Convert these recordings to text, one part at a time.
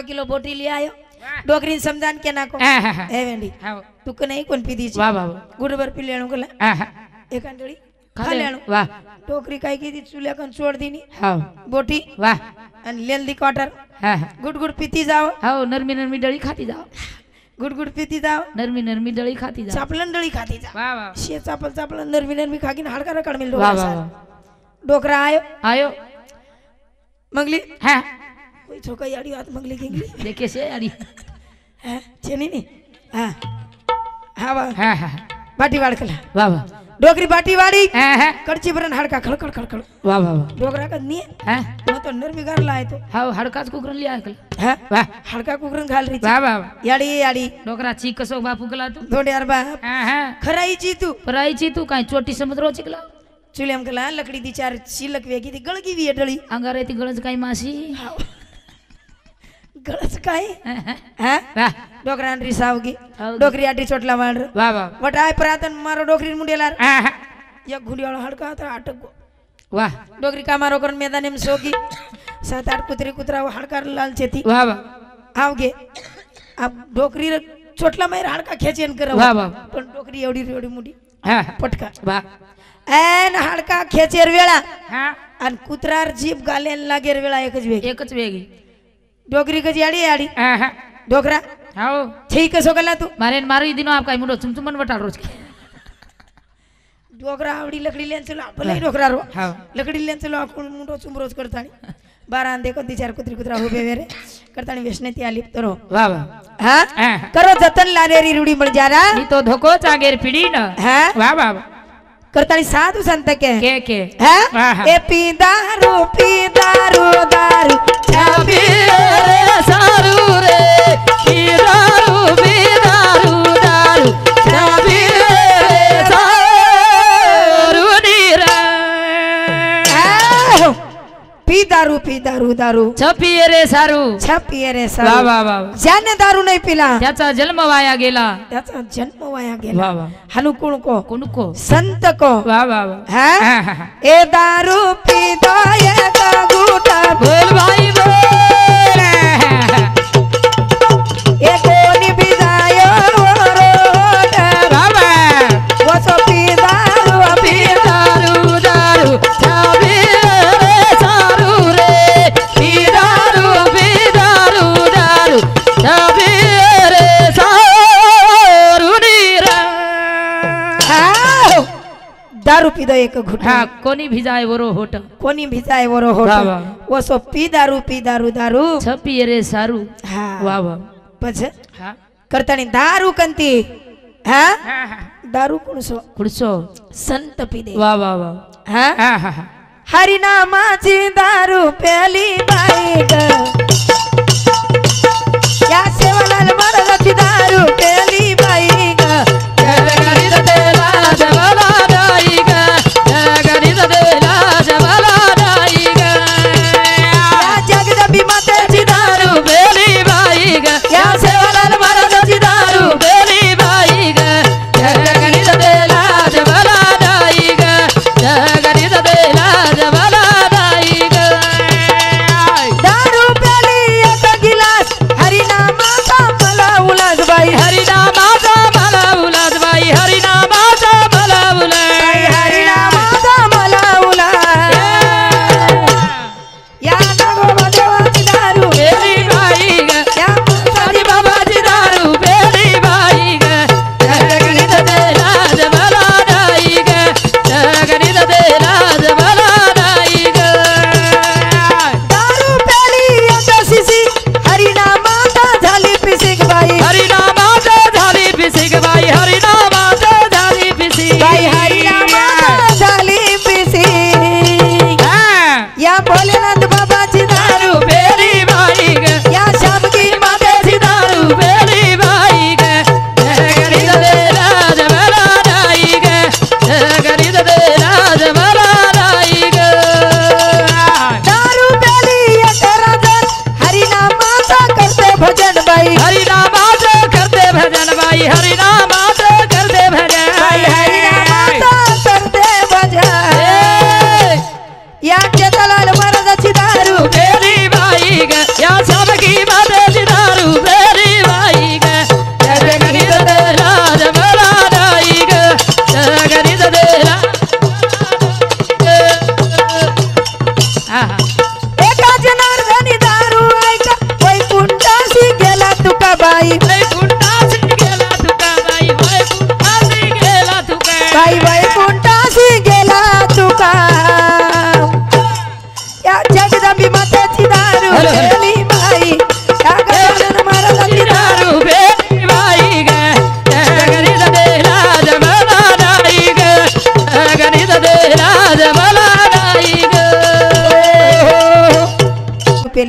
Kilo बोटी ले आयो डोकरी समझान के नाको ए वेंडी तू के नहीं कोन पीदी वाह वाह गुड़बर पी लेणो गला एक अंडड़ी खा लेणो वाह टोकरी काई कीधी चूल्हा कन छोड़ दीनी हां बोटी वाह अन लेल दी क्वार्टर हां गुड गुड पीती जाओ हां नरमी नरमी डळी खाती जाओ गुड गुड पीती जाओ नरमी नरमी डळी खाती जाओ चापलन डळी खाती जा वाह वाह शे चापल नरमी नरमी खाकीन हाडका रकड मिल वाह वाह डोकरा आयो आयो मंगली हां कोई छोका याडी हाथ मंगली किंगली देखे से अड़ी हां छेनी नी हां हां वाह हां हां बाटी वाडकला वाह वाह डोकरी बाटी वाड़ी हां कड़ची भरन हाडका खड़खड़ खड़खड़ वाह वाह डोकरा का नी हां मैं तो नरमी गार लाए तो हां हडकाच कुकरन लिया कल हां वाह हडका कुकरन घाल रही वाह वाह याडी डोकरा चीक कसो बापू कला तू थोड़े यार बाप हां हां खराई जी तू पराई ची तू काय चोटी समुद्रो चिकला चुले हम कला लकड़ी दी चार शिलक वेगी दी गळगी वी डळी अंगारे ती गळज काय मासी गळस काय हां हां डोकरा अंडरी सावगी डोकरी आटी चोटला मार वाह वाह वटाय प्रातन मारो डोकरी मुंडेला हां हां एक घुंडियाळो हडका तर अटक गो वाह डोकरी का मारो कर मैदान में सोगी 7-8 कुतरा हडकार लाल चेती वाह वाह आवगे अब डोकरी चोटला मार हडका खेचेन कर वाह वाह पण डोकरी एवढी मुठी हां पटका वाह एन हडका खेचेर वेळा हां आणि कुत्रार जीभ गालेन लागेर वेळा एकच वेगी डोकरी कजी आडी हां हां डोकरा हाओ ठीक कसो गला तू मारे मारी दिनो आप काय मुडो चुमचुमन वटाल रोज डोकरा आवडी लकडी लेन चलो आपले डोकरा रो हां लकडी लेन चलो आपण मुंडो चुमरोज करतानी बारा देखो ती चार कुत्रा होबे वेरे करतानी वेशनेती आली तरो वाह वाह हां करो जतन लारेरी रूडी मळ जारा मी तो धोको चागेर पिडी न हां वाह वाह करतानी साधु संत के हां हां ए पी दारू दारू छापी रे सारू रे की दारू पी दारू छापी रे सारू नीरा पी दारू छपिये रे सारू वाह वाह वाह ज्याने दारू नाही पिला त्याचा जन्म वाया गेला वाह वाह हनु को संत को वाह वाह वाह हां ए दारू पी दो एक घूंटा बोल भाई बोल ए कोनी भिजायो रोट बाबा वो सो पी दारू छापी रे सारू रे पी दारू छापी रे सारू नीरा दारू पी दो एक घूंटा हाँ कोनी भिजाए वरो होट वाह, वाह। वो सो पी दारू छपिये रे सारू हाँ वाह वाह पछ हाँ करतानी दारू कंती हाँ हाँ हाँ दारू कुड़सो संत पी दे वाह वाह वाह हाँ हाँ हाँ हाँ हरि नामाची दारू प्याली बाई ग या सेवालाल मरगाची दारू प्याली बाई ग जगगणित देला जबला दाई ग जगगणित देला जबला दाई ग या जगदबी मातेची दारू बेली बाई ग या सेवालाल मरगाची दारू बेली बाई ग जगगणित देला जबला दाई ग जगगणित देला जबला दाई ग दारू पे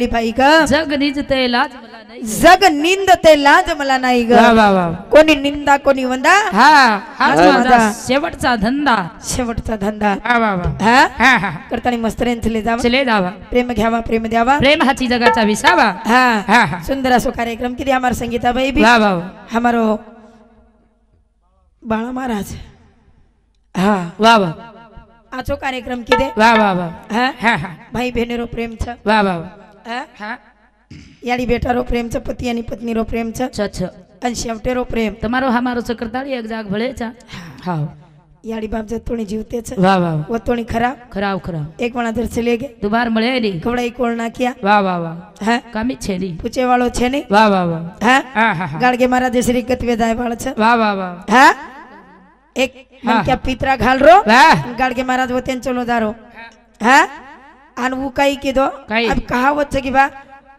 गेली बाई ग जग निज ते लाज मला नाही जग निंद ते लाज मला नाही ग वा वा वा कोणी निंदा कोणी वंदा हा हाच हा. माझा शेवटचा धंदा शेवटचा धंदा वा वा वा हा हा हा करताना मस्तरेन चले जावा चले जावा प्रेम घ्यावा प्रेम द्यावा प्रेम हाची जगाचा विसावा हा हा हा सुंदर असो कार्यक्रम किती हमार संगीता बाई भी वा वा हमारो बाळा महाराज हा वा वा आजो कार्यक्रम किती वा वा वा हा हा हा भाई बहिणीरो प्रेम छ वा वा हा हा याडी बेटारो प्रेम छ पति आणि पत्नीरो प्रेम छ छ छ आणि शेवटेरो प्रेम તમારો હામારો ચક્રતાળી એક જાગ ભળે છે હા याडी बाप जतोणी जीवते छ વાહ વાહ वतोणी खराब ખરાવ ખરાવ एक वणा दर चले गए દુબાર મળે નહીં कवड़ाई कोल नाखिया વાહ वाह वाह હા કામી છે નહીં પૂછે વાળો છે નહીં વાહ વાહ વાહ હા હા હા હા ગાડગે महाराज श्री गतवे जाय वाळ छ વાહ વાહ વાહ हा एक हा. मन क्या पित्रा घाल रो વાહ गाडगे महाराज वतेन चलो दारो हा आणि वो काही की दो काही? अब कहावत छ की बा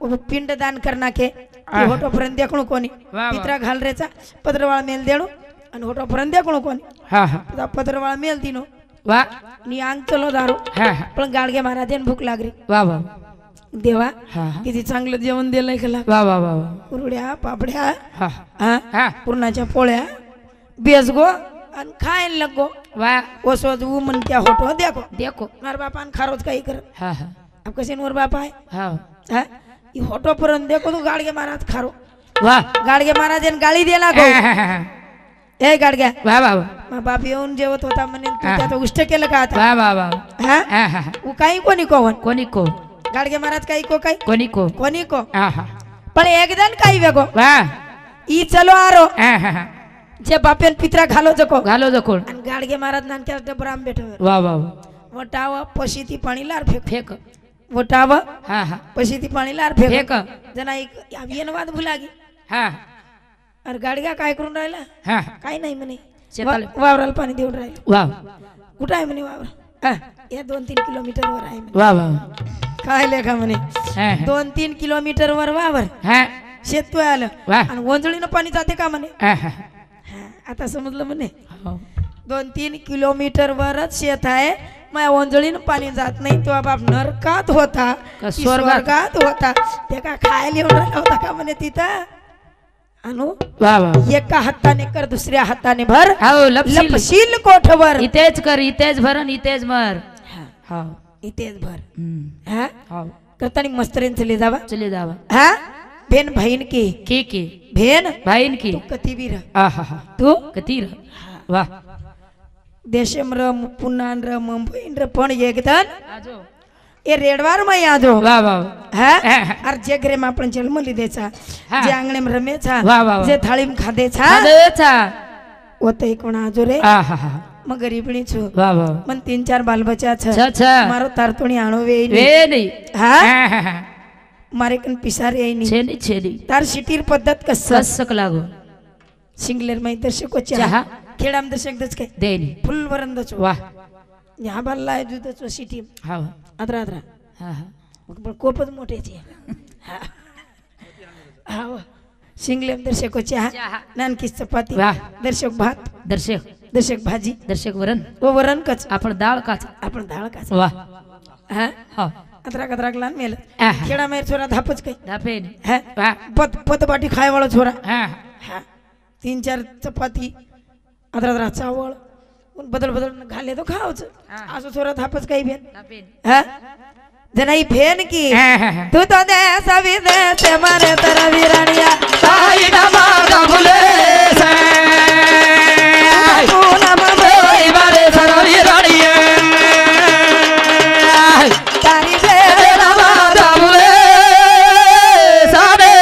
वो पिंड दान करना के हा. होटो पर्यंत देखणो कोणी वा. पित्रा घाल रेचा पत्रवाळ मेल देणो आणि होटो पर्यंत देखणो कोणी હા હા आता पत्रवाळ मेल दिनो વાહ नी अंग चलो दारो હા હા पण गाडगे महाराजन भूक लागली વાહ વાહ देवा હા હા किती चांगलं जेवण दिलंय खला વાહ વાહ વાહ વાહ कुरड्या पापड्या હા हा હા पुरणाच्या पोळ्या बेसगो आणि खायला लगो વાહ ओसोज ऊ मन क्या होटो देखो દેખો मार बापान खारोज काही कर હા હા अब कसे नवर बापा आहे હા हा ई होटो पर्यंत देखो तू गाडगे महाराज खारो વાહ गाडगे महाराजन गाळी दिला गो હા હા હા ए गाडग्या વાહ वाह वाह मा बाप येऊन जेवत होता म्हणे तू हा. त्याचं उष्ट केलं का आता વાહ વાહ વાહ हा હા હા હા ऊ काही कोणी कोवन કોની કો गाडगे महाराज काही को काही કોની કો कोणी को હા હા पण एकदान काही वेगो વાહ ई चलो आरो હા હા હા जे बापेन पित्रा घालो जको ગાલો જકોળ आणि गाडगे महाराज नानक्या डबराम बेठवर વાહ વાહ વાહ वटाव पशी ती पाणी लार फेक ફેક वटाव હા હા पशी ती पाणी लार फेक ફેક जना एक अभियान वाद भुलागी હા अरे गाडग्या काय करून राहिला હા काय नाही म्हणे शेताला वावराला पाणी देऊन राहिलं વાહ कुठं आहे म्हणे वावर हा, या 2-3 किलोमीटर वर आहे म्हणे. વાહ વાહ काय लेखा म्हणे હા 2-3 किलोमीटर वर वावर હા शेत आलं વાહ आणि वंजळीनं पाणी जाते का म्हणे હા हा हा, आता समजलं म्हणे હા 2-3 किलोमीटर वरच शेत आहे माझ्या वंजळीनं पाणी जात नाही तो बाप नरकात होता का की स्वर्गात? स्वर्गात होता ते का खायला येऊन राहिला होता का म्हणे तिथं अनु વાહ વાહ एका हाताने कर दुसऱ्या हाताने भर हाव लपशील लपशील कोठवर इतेज कर इतेज भरन इतेज मर हा, हाव इथेच भर हम्म हा हाव करतानी मस्तरेन चले जावा चले जावा हा भेन बहीण की की भेन भाईन की तू कती भी रह आहा हा तू कतीर वाह देशम र पुन्हा र मुंबई र पण एकदान आजो ए रेडवार मै आजो वाह वाह हा अरे जे घरे में आपण जन्म लिदेचा हा. जे आंगणे में रमेचा वाह, वाह, वाह. जे थाळीम खादेचा आदेचा वो तो कोण आजो रे आहा हा मग गरीबणी छु वाह वाह मन 3-4 बाल बच्चा छ छ छ मारो तारतोणी आणो वे वे नहीं हा हा हा मारे कन पिसारे आई छेनी छेनी तार शिटीर पद्धत कस कसक लागो सिंगलर मै दर्शक चहा. चहा खेडाम दर्शक दच काय देनी फुल वरंदचो वाह यहाँ बल्ला है जुदचो सिटी हाव अदरा अदरा हा हा पण खूपच मोठ्याची हा हा सिंगलेम दर्शक चहा चहा. नानकी चपाती वाह. दर्शक भात दर्शक दर्शक भाजी दर्शक वरण व वरण कच आपण डाळ काच आपण डाळ काच वाह हा हा अदरा कदराक लान मेल आहा. खेडा मेर छोरा धापच काय दापेन हा वाह पत पत बाटी खाय वाळो छोरा हा हा 3-4 चपाती अदरा अदरा चावळ बदल बदल घाले तो खावच हा. असं छोरा धापच काही भेन दापेन हा जनाई भेन की हा हा हा तू तो देश विदेश मारे तर विराणिया ताई नमा गाबुले से तू नम ओय बारे सरवी राणीए तारी भेन नमा गाबुले साडे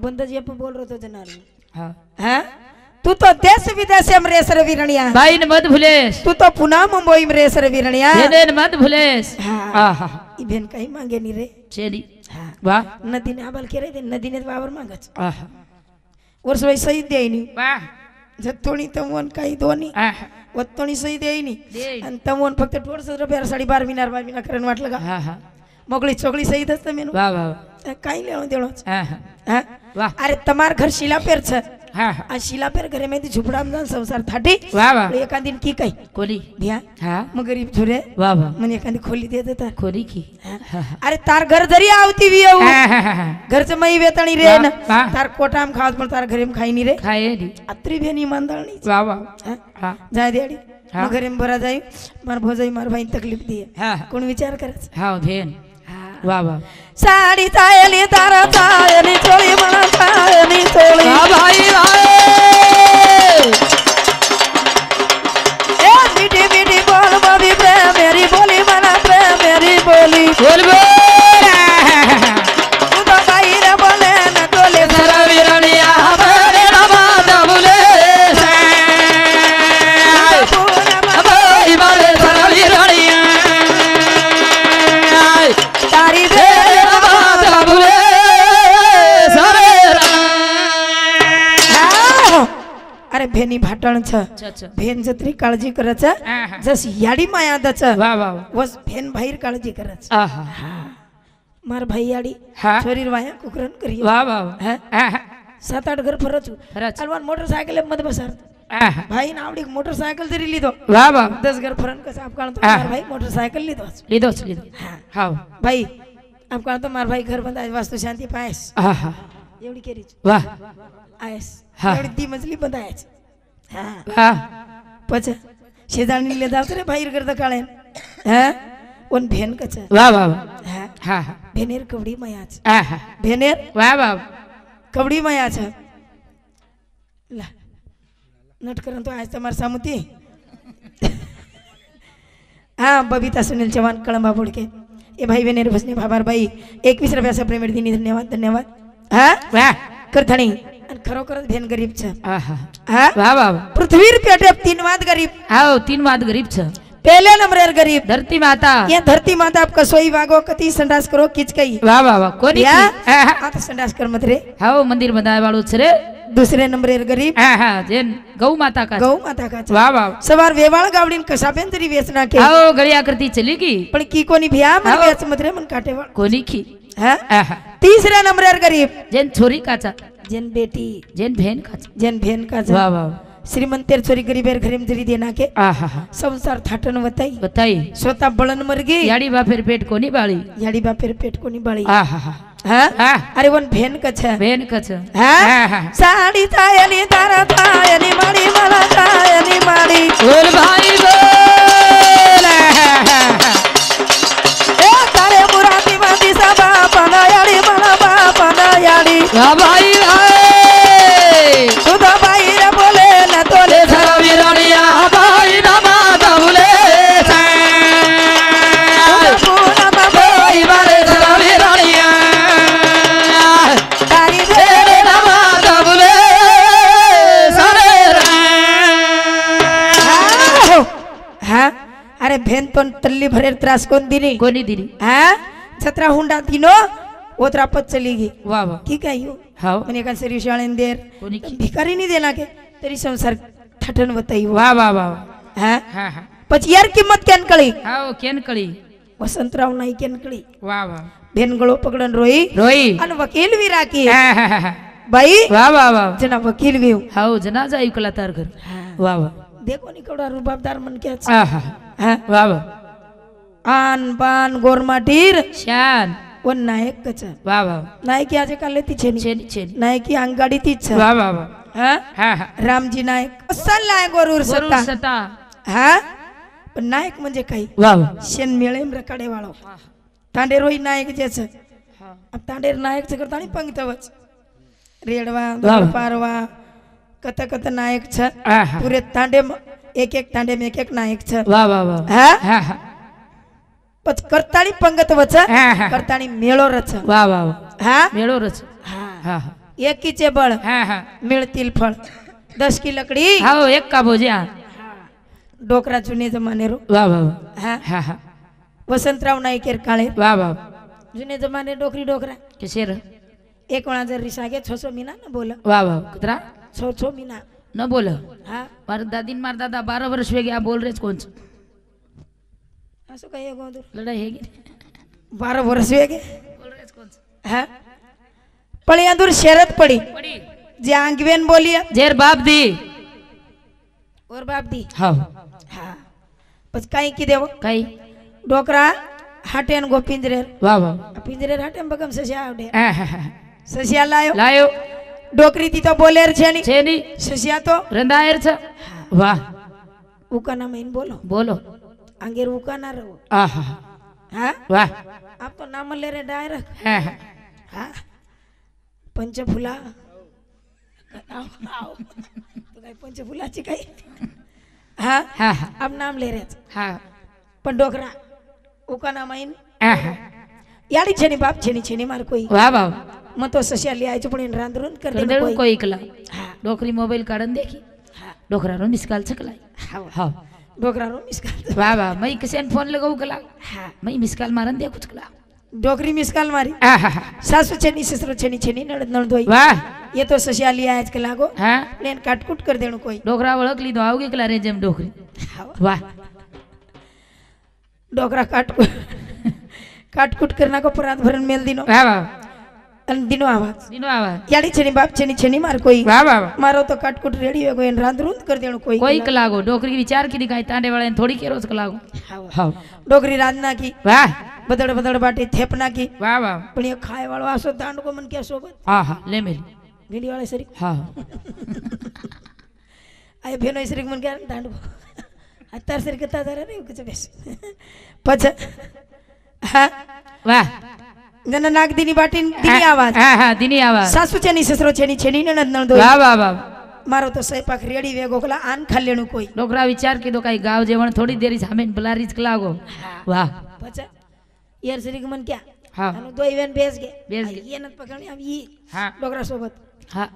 बंद जी आपण बोल रहे तो जनार हां हाँ तू तो देश विदेश में रेसर विरणिया बाईन मत भूलेस तू तो पुन्हा मुंबई में रेसर विरणिया देदेन मत भूलेस हाँ आहा ई भेन काही मागे नी रे चेली हाँ वाह नदीने आबाल केरे ते नदीने वावर मागच आहा वर्ष वय सही देईनी वाह जत्तोणी तमवन काही दोन्ही आहा वत्तोणी सही देईनी देईन. आणि तमवन फक्त 150 रुपया 12.5 मिनार करण वाटलं का हा हा मोगळी चोगळी सही दसत मेनू वाह वाह काही लेणं देणं आहा हा वाह अरे तमार घर शिला पेर छ हा हा आ शिला पेर घरे में झुपडा में संसार थाटी वा वा एखादी की काही कोली भ्या हा मग गरीब झुरे वा वा म्हणे एखादी खोली देत होता कोली की हा हा अरे तार घर जरी आवती भी येऊ हा हा हा घरचं मई वेतणी रे वा, ना वा. तार कोटाम खावत पण तार घरे में खाई नी रे खाए दी अत्री भेनी मांदळणी वा वा हा जाय देडी हा. मग घरे में भरा जाई मार भोजाई मार भाई तकलीफ दिए हा कोण विचार करच हा भेन वा वा साडी चायली तारा चायली चोळी म्हणा चायली चोळी वा भाई वाए ए मीठी मीठी बोल बाबी प्रेम मेरी बोली मना प्रेम मेरी बोली बोल बोल तू तो बाई रे बोले न तोले सरवीरणिया बरे रमा दबुले भाई बरे सरवीरणिया तारी दे रमा दबुले सरेरा अरे भेनी भाटण छ अच्छा भेन जत्री काळजी करच जस याडी माया दच वा वा वस भेन बाहेर काळजी करच आहा मार भाई याडी हा शरीर वाया कुकरन करी वा वा हा? आहा 7-8 घर फरच फरच. अलवान मोटरसायकल मत बसार आहा भाई नावडी मोटरसायकल जरी लीधो वा वा 10 घर फरन कस आप काण तो हा. मार भाई मोटरसायकल लीधो લીધો हा હાવ भाई आप काण तो मार भाई घर बंदा वास्तु शांति पायस આહા एवढी केरी વાહ आयस हा. एवढी ती मजली बंदायच हा હા पच शेजाणी ले जात रे बाहेर करता काळे हा ओन भेन कच વાહ વાહ हा હા હા भेनेर कवडी मायाच આહા भेनेर વાહ વાહ कवडी मायाच ला नटकरन तो आज तमार सामुती हाँ बबीता सुनील चौहान कळंबा बुडके ए भाई भेनेर भसने भाबार भाई 21 रुपयाचा पेमेंट दिनी धन्यवाद धन्यवाद हा વાહ करथणी आणि खरोखरच भेन गरीब छ આહા हा વાહ વાહ पृथ्वीर पेटे 3 वाद गरीब આવો तीन વાત ગરીબ છે पहले नंबर गरीब ધરતી माता ये धरती माता आप कसोई वागो कती संडास करो किच कई વાહ વાહ વાહ કોની या આહા आता संडास कर मत रे આવો મંદિર બંધાય વાળું છે રે दुसरे नंबर गरीब આહા જેન ગૌ માતા કા गौ माता का વાહ વાહ सवार वेवाळ गावडीन कसा पेन तरी वेचना के આવો ગળિયા કરતી ચલી ગઈ पण की कोणी भिया मन हाव. वेच मत रे मन काटेवाळ કોની કી हा આહા तीसरा नंबर गरीब જેન છોરી કાચા जन बेटी જેન भेन કાચા जन भेन का વાહ વાહ श्रीमंतेर छोरी गरीबेर घरेम जरी देना के આહા संसार थाटन वताई बताई स्वतः बळन मरगी याडी बाफेर पेट कोनी बाळी याडी बापेर पेट कोणी बाळी आहा हा हा अरे वन भेन कछ भेन कच हा आहा साडी तायली तारा तायली माडी मला तायली माडी बोल भाई बोल ए तारे मुरादी मादी सा बापना याडी मला बापना याडी वाह भाई भाई तुझा बाई रे बोले न तोले सरवीरणिया भाई नमा दबुले पूना भाई बारे सरवीरणिया तारी दे तेरे नमा दबुले सरेरा हा अरे भेन तो तल्ली भरेर त्रास कोण दिली कोनी दिली हा 17 हुंडा दिनो ओतरा पत चली गई वाह वाह ठीक आहे यो हाव म्हणे का सरी शाळेन देर कोनी की भिकारी नाही देना के तरी संसार ठठन वताई वाह वाह वाह हा हा हा પછી યાર કિંમત કેન કળી हाव केन कळी વસંતરાવ નાઈ કેન કળી वाह वाह બેન ગળો પકડન રોઈ રોઈ અને વકીલ વી રાખી आहा ભાઈ वाह वाह वाह जना वकील वी हाव जनाजा ऐकला तार घर वाह वाह देखो ની કવડા રૂબાબદાર મન કે आहा હા वाह वाह આન બાન ગોરમાટીર शान वन नायक कच वाह वाह नायकी આજે કાલે તી છે ની छेनी छेनी नायकी अंगाडी ती छ वाह वाह वाह हा हा हा रामजी नायक असल नायक गोरूर वरुण सत्ता सता हा पण नायक म्हणजे काही वाह वाह शेन मेळेम रकाडे वाळो तांडेरोई नायक जे छ हाँ अब तांडेर नायक छ करतानी पंगतवच रेडवा वाह. पारवा कत कत नायक छ आहा पूरे तांडे एक एक तांडे में एक एक नायक छ वाह वाह वाह हा हा हा पच करतानी पंगतवच आहा करतानी मेळो रच वाह वाह वाह हा मेळो रच हा हा हा एकीचे बळ हा हा मिळतील फळ 10 की लकडी हाव एक का भोज्या डोकरा जुने जमाने रो वाह वाह वाह हा हा हा वसंतराव नाईकेर काळे वाह वाह जुने जमाने डोकरी डोकरा किसेर एक वणा जर रिसागे 600 मीना न बोल वाह वाह कुतरा 600 मीना न बोल हा मार दादीन मार दादा 12 वर्ष वेगे बोल रेच कोण असं काय गोंदूर लढाई हे गे 12 वर्ष वेगे बोल रेच कोण हा पळ्यांदूर शरद पडी पडी जे आंगवेन बोलिए जेर बाप दी और बाप दी हाव हा बस काही की देव काही डोकरा हाटेन गो पिंजरे वा वा पिंजरे हाटेन बगम ससिया आवडे आहा. ससिया लायो લાયો डोकरी ती तो बोलेर છે ની છે ની ससिया तो રંધાયેર છે વાહ उकाना में बोलो બોલો आंगेर उकाना रहो આહા हाँ વાહ आप तो नाम ले रहे डायरेक्ट આહા. हाँ पंचफुला आओ आओ तो काय पंचफुलाची काही हाँ હા હા आप नाम ले रहे હા पण डोकरा उकाना माइन આહા. याडी छेनी बाप छेनी छेनी मार कोई વાહ વાહ मग तो ससिया लिहायचं पण रांधरून कर कर देणं देऊ कोई કોઈ એકલા हाँ ડોકરી મોબાઈલ કાઢન દેખી हाँ ડોકરાનો મિસકાલ છકલાય हाँ હા डोकरा रो मिसकाल વાહ વાહ મઈ કસેન ફોન લગાવું કલા हाँ મઈ મિસકાલ મારન દે કુછ કલા डोकरी मिसकाल मारी આહા सासू छेनी ससुर छेनी छेनी नड़द नड़दोई વાહ ये तो ससिया लिया आज के लागो હા प्लेन काटकूट कर देणं कोई ડોકરા વળક લીધો આવગે કલા રે જેમ ડોકરી हाँ વાહ डोकरा काटकूट काटकूट करना को परात भरन मेल दिनो વાહ વાહ अन दिनो आवाज દીનો આવા याडी छेनी बाप छेनी छेनी मार कोई વાહ વાહ વાહ. मारो तो काटकूट रेडी हो गए रांधरून कर देणं कोई કોઈ કલાગો ડોકરી વિચાર કીધી કાંઈ તાંડે વાળાને થોડી કેરોજ કલાગો हाँ હા डोकरी रांधना की વાહ बदड़ बदड़ बाटी थेपना की વાહ વાહ पण ये खाए वालो आसो दांड को मन क्या सोबत હા હા લે મેલી भिंडी वाले सरी હા आय भेनो सरी मन क्या दांड को अत्तार सरी कता जरा रे कुछ बेस पछ हाँ વાહ जन नाग दिनी बाटी दिनी आवाज હા હા દીની આવા सासू छेनी ससरो छेनी छेनी ननद नणदो વાહ વાહ વાહ मारो तो स्वयंपाक रेडी वे गोखला आन खालेणू कोई ડોકરા વિચાર કીધો કાંઈ ગાવ જેવણ થોડી દેરી સામે બલારી જ કલાગો વાહ पछ यार सरी मन क्या હા अनु दो इवेन बेस गे बेस गे. ये नत पकड़नी अब ये હા डोगरा सोबत હા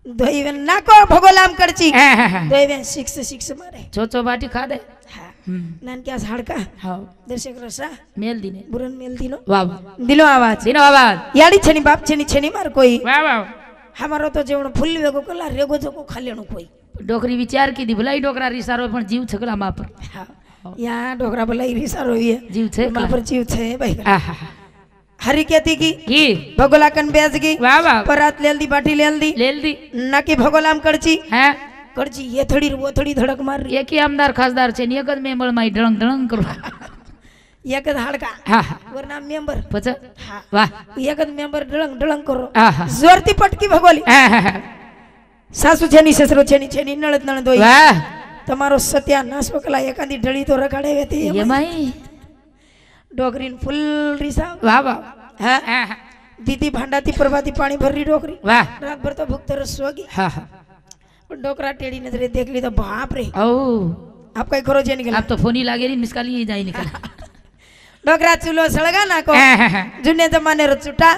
दो इवेन नाको भगोलाम करची હા હા હા दो इवेन 6 मारे ચોચો બાટી ખાધે हाँ હમ नान क्या हाडका હા दर्शक रसा મેલ દીને बुरन मेल दिनो વાહ વાહ दिलो आवाज દીનો આવાજ याडी छेनी बाप छेनी छेनी मार कोई વાહ વાહ हमारो तो जेवण फुल वेगो कला रेगो जको खालेणू कोई ડોકરી વિચાર કીધી ભલાઈ ડોકરા રીસારો પણ જીવ છકલા માં પર हाँ यहाँ डोगरा भला इरी सारो ये જીવ છે मां पर जीव छे भाई આહા हरी कहती की કી भगोला कन बेज गई વાહ વાહ परात लेल दी बाटी लेल दी लेल દી नाकी भगोलाम करची હા करची ये थोड़ी वो थोड़ी धड़क मार रही એકી આમદાર ખાસદાર છે ને એક જ મેમળ માં ઢળંગ ઢળંગ કરો एक हाडका હા હા वरना मेंबर પછી हाँ વાહ एक मेंबर ढळंग ढळंग करो આહા जोरती पटकी भगोली આહા सासू छेनी ससरो छेनी छेनी नळद नळदोई વાહ તમારો સત્યાનાશ વકલા એકાદી ઢળી તો રગાડે વેતી એમાંય ડોગરીન ફૂલ રીસા વાહ વાહ હા આહા दीदी भांडाती प्रभाती पानी भरी डोकरी વાહ रात भर तो भूख तरस सोगी હા હા पण डोकरा टेढ़ी नजरे देख ली तो बाप रे ઓ आप कई करो जे निकला આપ તો ફોની લાગે ની મિસકાલી જાય નિકલ डोकरा चूलो सळगा नाको આહા जुने जमाने रो चुटा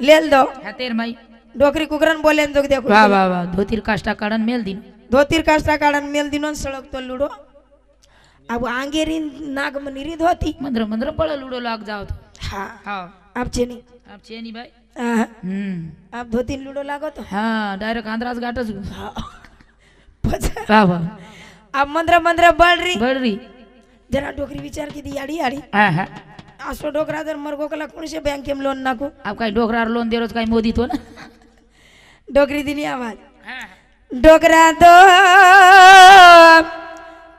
लेल दो હાતેર માઈ डोकरी कुकरन बोले जोग देखो વાહ વાહ વાહ ધોતીર કાષ્ટા કાઢન મેલ દીન धोतीर काष्टा काढन मेल दिनो सळक तो लुडो अब आंगेरी नाग मनीरी धोती મંદ્ર મંદ્ર પળ લૂડો લાગ જાવ તો हाँ હા आप छेनी આપ છે ની ભાઈ हाँ, आप धोती लुडो लागो तो હા ડાયરેક્ટ આંધરાજ ગાટ જ हाँ पछ વાહ વાહ आप मंद्र मंद्र बढ़ रही બળરી जरा डोकरी विचार की दी याडी याडी આહા आसो डोकरा जर मरगो कला कोणी से बैंक केम लोन नाको આપ કાઈ ડોકરા લોન દેરો કાઈ મોદી તો ને डोकरी दिनी आवाज હા डोकरा दो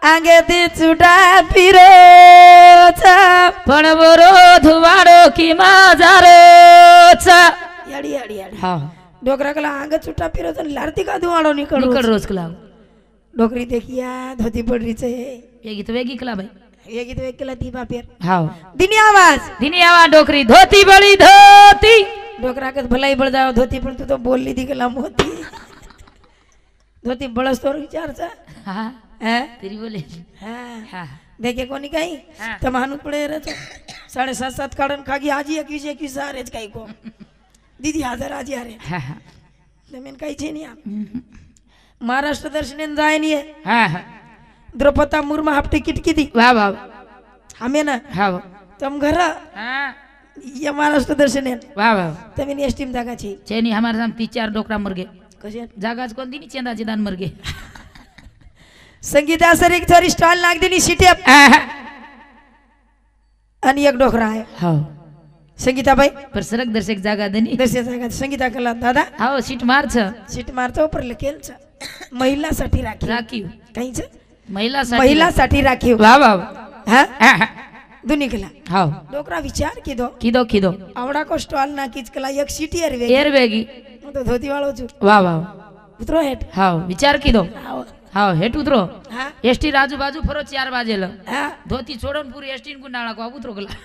आगे ती छुटा फिरो छा પણ બરો ધુવાડો કી માજારો છ याडी याडी याडी હા डोकरा कला आगे छुटा फिरो छा लारती का धुवाड़ो निकल નીકળ રોજ કલાવ डोकरी देखिया धोती पड़ रही छे વેગી તો વેગી કલા ભાઈ ये की तो एक कला दीपा पेर હા दिनी आवाज દીની આવા ડોકરી ધોતી બળી ધોતી डोकरा के भलाई बढ़ जाओ धोती पण तू तो बोल ली थी कला मोती धोती बड़स तो विचार छा હા हैं તેરી બોલે हाँ હા देखे कोनी काही हाँ. तर माणूस पडे रे तो 7.5 काढून खागी आजी 21 आरेच काही को दीदी 1000 आजी आरे હા હા जमीन काही छे नहीं आप महाराष्ट्र दर्शनेन जाय नहीं है હા હા द्रौपदी मुर्मू हाफ टिकट की दी વાહ વાહ हमें ना હા तुम घर હા ये महाराष्ट्र दर्शनेन વાહ वाह तमीन एसटीम जागा छे ચેની हमारे साम 3-4 ડોકરા મર ગए कशे જાગા જ કોણ દીની ચેંદા ચેદાન મર ગए संगीता सर एक थोड़ी स्टॉल लाग देनी सीटे હા आणि एक डोकरा आहे હા संगीताबाई प्रसरक दर्शक जागा देनी दर्शक जागा संगीता कला दादा हाव सीट मार छ सीट मारतो पर लकेल छ महिलासाठी राखीव राखीव काही छ महिलासाठी राखीव वाह वाह हा हा, हा. दुनी कला हाव डोकरा विचार कीधो કીધો आवड़ा को स्टॉल ना कीच कला एक सीटी अरवे એર વેગી હું તો ધોતી વાળો છું વાહ વાહ ઉતરો હેઠ હાવ વિચાર કીધો આવો હાવ હેઠ ઉતરો હા એસટી રાજુ બાજુ ફરો 4 વાગે લ હા ધોતી છોડો ને પૂરી એસટી કુ નાળા કો ઉતરો ગલા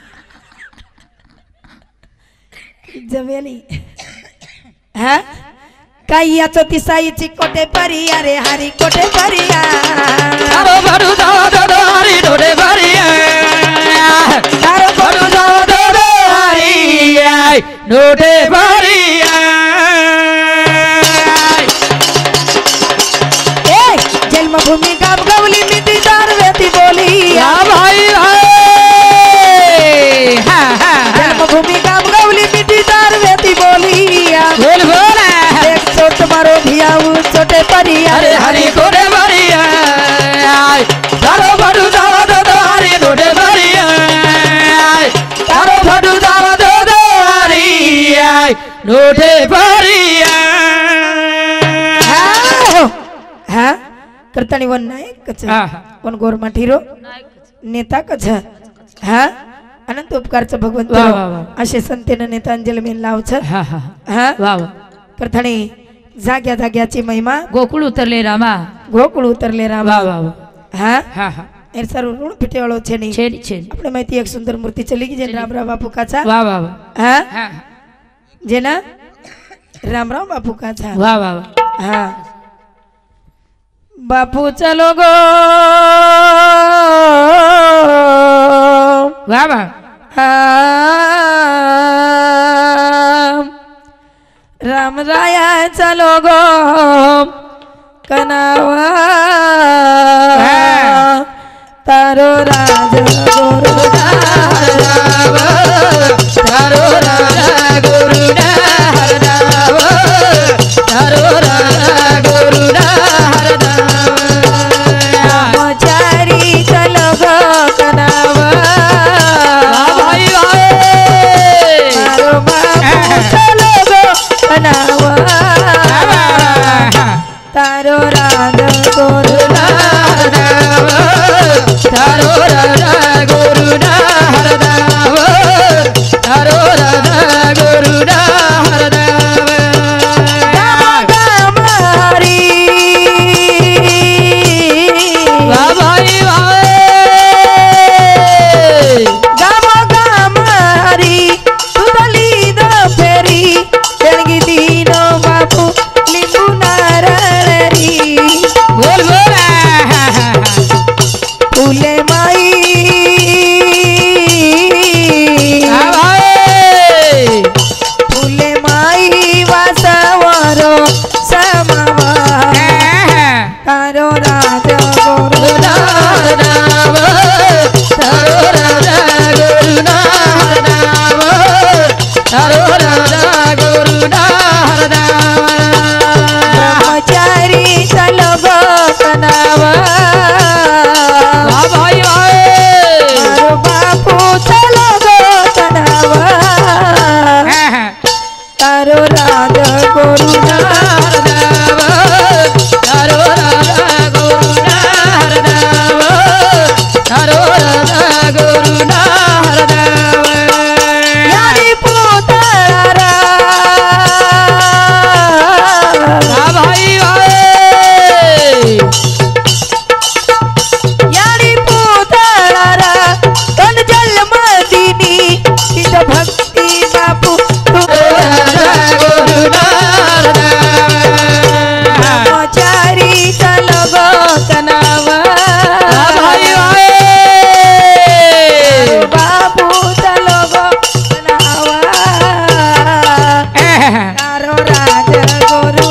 जमेली हा काय याचो तिसाईची कोटे परिया रे हरी कोटे परिया તારો ભડુ દો હરી ડોડે ભરિયા તારો ભડુ દો હરી ડોડે ભરિયા ए जन्मभूमी गाव गवली मिठी दारवेती बोली યા ભાઈ ભાઈ હા હા जन्मभूमी गाव गवली मिठी दारवेती बोली બોલ બોલ एक छोट मारो भियाऊ छोटे परिया અરે હરી ડોડે ભરિયા તારો ભડુ દો હરી ડોડે ભરિયા તારો ભડુ દો હરી ડોડે ભરિયા हा करतानी वन नायक कच હા હા वन गवर्नमेंट हिरो नेता कच हा अनंत उपकारचं भगवंत वा, वा, वा. असे संतेनं नेतांजली मेन लावच હા હા हा વાહ વાહ करतानी जाग्या जाग्याची महिमा ગોકુળ ઉતરલે રામા गोकुळ उतरले राम વાહ વાહ વાહ हा હા હા એ સર ઋણ પીટેવાળો છે નહીં છેડી છેડી આપણે માહિતી એક સુંદર મૂર્તિ ચલી ગઈ જેને રામરાવ બાપુ કાચા વાહ વાહ વાહ હા હા જેના રામરાવ બાપુ કાચા વાહ વાહ વાહ हाँ बापू चलो गो વાહ વાહ हाँ राम राया चलो गो कनावा तारो राज गुरु તારો રાજા ગુરુડા હરદાવ તારો રાજા ગુરુડા હરદાવ चारी चलो गो कनावा ભાઈ ભાઈ तारो बापू चलो गो कनावा तारो राज गुरु તારો રાજા ગુરુડા હરદાવ તારો રાજા ગુરુડા હરદાવ વાહ ભાઈ ભાઈ गामा गामारी तुदली द फेरी देणगी दीनो बापू लिंबू नारळरी બોલ બોલ फुले माई હા ભાઈ फुले माई वासवरो समावा तारो राज गुरु હરદાવ તારો રાજા ગુરુડા હરદાવ તારો રાજા ગુરુડા હરદાવ ब्रह्मचारी चलो गो कनावा વાહ ભાઈ ભાઈ मारो बापू चलो गो कनावा तारो राज गुरु હરદાવ તારો રાજા ગુરુડા હરદાવ તારો રાજા ગુરુડા હરદાવ यारी पुतळारा વાહ ભાઈ ભાઈ यारी पुतळारा तन जन्म दिनी तिथ भक्ती बापू રાજા ગુરુડા હરદાવ ब्रह्मचारी चलो गो कनावा વાહ ભાઈ ભાઈ बापू चलो गो कनावा तारो राज गुरु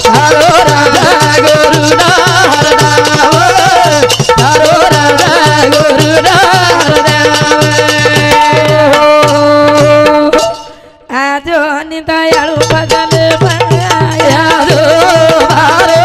તારો રાજા ગુરુડા હરદાવ તારો રાજા ગુરુડા હરદાવ આજો નિતાયાળુ ભજન યાદો મારો